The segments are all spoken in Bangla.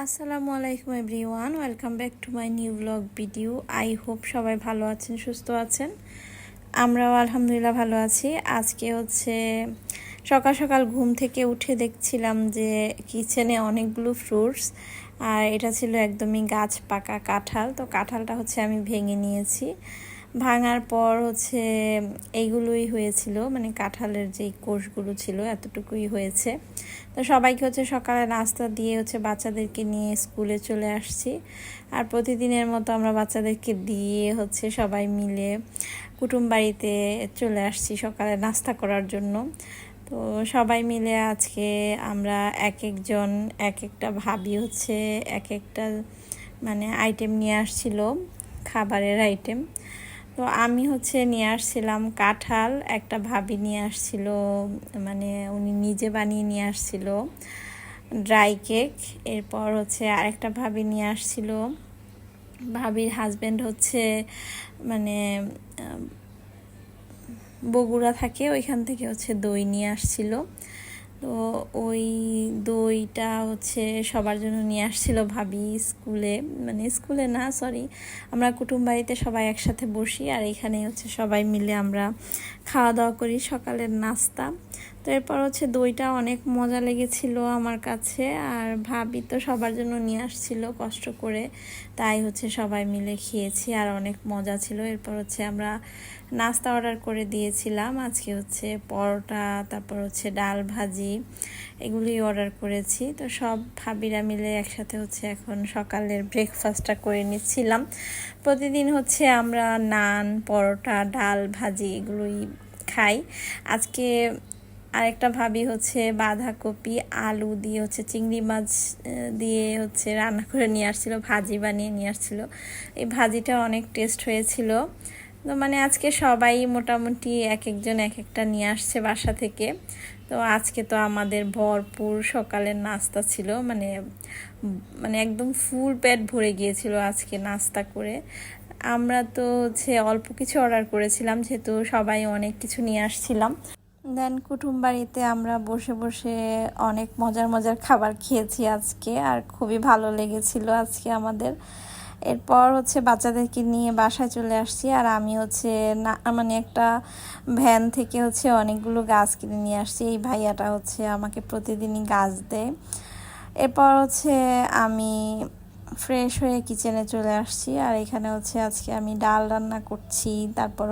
আসসালামু আলাইকুম everyone, welcome back to my new blog video. I hope সবাই ভালো আছেন, সুস্থ আছেন। আমরাও আলহামদুলিল্লাহ ভালো আছি। আজকে সকাল সকাল ঘুম থেকে উঠে দেখছিলাম যে কিচেনে অনেকগুলো ফ্রুটস, আর এটা ছিল একদমই গাছ পাকা কাঁঠাল। তো কাঁঠালটা আমি ভেঙে নিয়েছি। ভাঙার পর এইগুলোই হয়েছিল, মানে কাঁঠালের যেই কোষগুলো ছিল এতটুকুই হয়েছে। তো সবাইকে সকালে নাস্তা দিয়ে বাচ্চাদেরকে নিয়ে স্কুলে চলে আসছি। আর প্রতিদিনের মতো আমরা বাচ্চাদেরকে দিয়ে সবাই মিলে কুটুম বাড়িতে চলে আসছি সকালে নাস্তা করার জন্য। তো সবাই মিলে আজকে আমরা এক একজন এক একটা ভাবি এক একটা মানে আইটেম নিয়ে আসছিল, খাবারের আইটেম। তো আমি নিয়ে আসছিলাম কাঁঠাল, একটা ভাবি নিয়ে আসছিল, মানে উনি নিজে বানিয়ে নিয়ে আসছিল ড্রাই কেক। এরপর আরেকটা ভাবি নিয়ে আসছিল, ভাবির হাজব্যান্ড মানে বগুড়া থাকে, ওইখান থেকে দই নিয়ে আসছিল। তো ওই দইটা সবার জন্য নিয়ে আসছিল ভাবি। স্কুলে না, সরি, আমরা কুটুম বাড়িতে সবাই একসাথে বসি, আর এখানে সবাই মিলে আমরা খাওয়া দাওয়া করি সকালের নাস্তা। তো এরপর দইটা অনেক মজা লেগেছিল আমার কাছে, আর ভাবি তো সবার জন্য নিয়ে আসছিল কষ্ট করে, তাই সবাই মিলে খেয়েছি, আর অনেক মজা ছিল। এরপর আমরা নাস্তা অর্ডার করে দিয়েছিলাম। আজকে পরোটা, তারপর ডাল ভাজি, এগুলি অর্ডার করেছি। তো সব ভাবিরা মিলে একসাথে এখন সকালের ব্রেকফাস্টটা করে নিচ্ছিলাম। প্রতিদিন আমরা নান, পরোটা, ডাল ভাজি এগুলোই খাই। আজকে আরেকটা ভাবি বাঁধাকপি আলু দিয়ে চিংড়ি মাছ দিয়ে রান্না করে নিয়ে আসছিল, ভাজি বানিয়ে নিয়ে আসছিল। এই ভাজিটা অনেক টেস্ট হয়েছিল। তো আজকে সবাই মোটামুটি এক একজন এক একটা নিয়ে আসছে বাসা থেকে। তো আজকে তো আমাদের ভরপুর সকালের নাস্তা ছিল, মানে একদম ফুল পেট ভরে গিয়েছিল আজকে নাস্তা করে। আমরা তো অল্প কিছু অর্ডার করেছিলাম, যেহেতু সবাই অনেক কিছু নিয়ে আসছিলাম। দেন কুটুম বাড়িতে আমরা বসে বসে অনেক মজার মজার খাবার খেয়েছি আজকে, আর খুবই ভালো লেগেছিল আজকে আমাদের। এরপর বাচ্চাদেরকে নিয়ে বাসায় চলে আসছি, আর আমি না একটা ভ্যান থেকে অনেকগুলো গাছ কিনে নিয়ে আসছি। এই ভাইয়াটা আমাকে প্রতিদিনই গাছ দেয়। এরপর আমি ফ্রেশ হয়ে কিচেনে চলে আসছি, আর এখানে আজকে আমি ডাল রান্না করছি। তারপর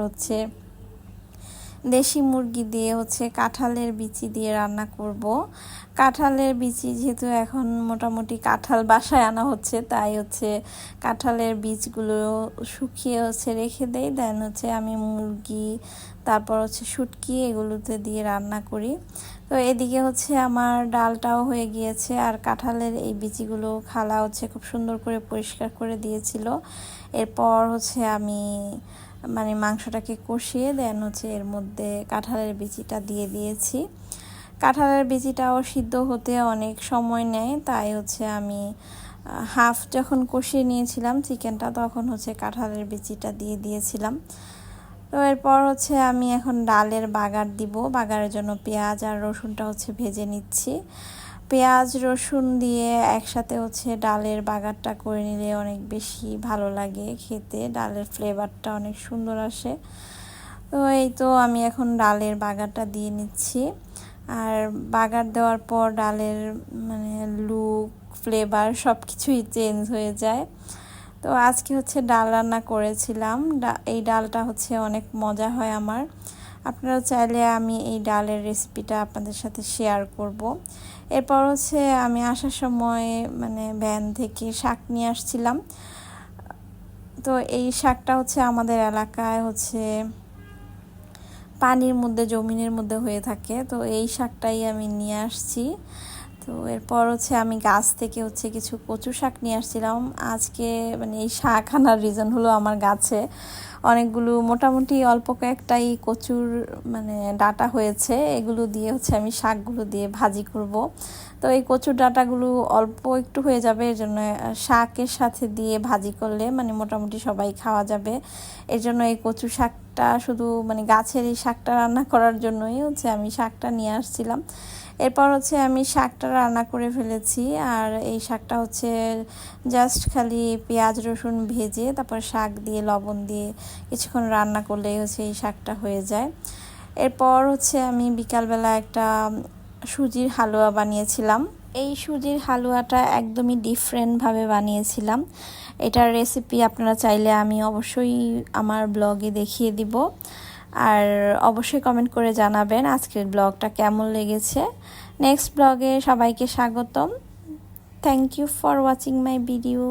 দেশি মুরগি দিয়ে কাঁঠালের বিচি দিয়ে রান্না করব। কাঁঠালের বিচি যেহেতু এখন মোটামুটি কাঁঠাল বাসায় আনা হচ্ছে, তাই কাঁঠালের বীজগুলো শুকিয়ে রেখে দেই। দেন আমি মুরগি, তারপর শুটকি এগুলোতে দিয়ে রান্না করি। তো এদিকে আমার ডালটাও হয়ে গিয়েছে, আর কাঁঠালের এই বিচিগুলো খালা খুব সুন্দর করে পরিষ্কার করে দিয়েছিল। এরপর আমি মাংসটাকে কষিয়ে দেন এর মধ্যে কাঁঠালের বিচিটা দিয়ে দিয়েছি। কাঁঠালের বিচিটাও সিদ্ধ হতে অনেক সময় নেয়, তাই আমি হাফ যখন কষিয়ে নিয়েছিলাম চিকেনটা, তখন কাঁঠালের বিচিটা দিয়ে দিয়েছিলাম। তো এরপর আমি এখন ডালের বাগার দিব। বাগারের জন্য পেঁয়াজ আর রসুনটা ভেজে নিচ্ছি। পেঁয়াজ রসুন দিয়ে একসাথে ডালের বাগারটা করে নিলে অনেক বেশি ভালো লাগে খেতে, ডালের ফ্লেভারটা অনেক সুন্দর আসে। তো এই তো আমি এখন ডালের বাগারটা দিয়ে নিচ্ছি, আর বাগার দেওয়ার পর ডালের লুক, ফ্লেভার সব কিছুই চেঞ্জ হয়ে যায়। তো আজকে ডাল রান্না করেছিলাম। এই ডালটা অনেক মজা হয় আমার। আপনারা চাইলে আমি এই ডালের রেসিপিটা আপনাদের সাথে শেয়ার করব। এরপর আমি আসার সময় ভ্যান থেকে শাক নিয়ে আসছিলাম। তো এই শাকটা আমাদের এলাকায় পানির মধ্যে, জমিনের মধ্যে হয়ে থাকে। তো এই শাকটাই আমি নিয়ে আসছি। তো এরপর আমি গাছ থেকে কিছু কচু শাক নিয়ে আসছিলাম আজকে। এই শাক আনার রিজন হলো আমার গাছে অনেকগুলো মোটামুটি অল্প কয়েকটাই কচুর ডাঁটা হয়েছে। এগুলো দিয়ে আমি শাকগুলো দিয়ে ভাজি করব। তো এই কচুর ডাঁটাগুলো অল্প একটু হয়ে যাবে, এর জন্য শাকের সাথে দিয়ে ভাজি করলে মোটামুটি সবাই খাওয়া যাবে। এর জন্য এই কচু শাকটা শুধু গাছের এই শাকটা রান্না করার জন্যই আমি শাকটা নিয়ে আসছিলাম। এরপর হচ্ছে আমি শাকটা রান্না করে ফেলেছি। আর এই শাকটা হচ্ছে জাস্ট খালি পেঁয়াজ রসুন ভেজে তারপর শাক দিয়ে লবণ দিয়ে কিছুক্ষণ রান্না করলেই হচ্ছে এই শাকটা হয়ে যায়। এরপর হচ্ছে আমি বিকালবেলা একটা সুজির হালুয়া বানিয়েছিলাম। এই সুজির হালুয়াটা একদমই ডিফারেন্টভাবে বানিয়েছিলাম। এটার রেসিপি আপনারা চাইলে আমি অবশ্যই আমার ব্লগে দেখিয়ে দিব। আর অবশ্যই কমেন্ট করে জানাবেন আজকের ব্লগটা কেমন লেগেছে। নেক্সট ব্লগে সবাইকে স্বাগতম। Thank you for watching my video.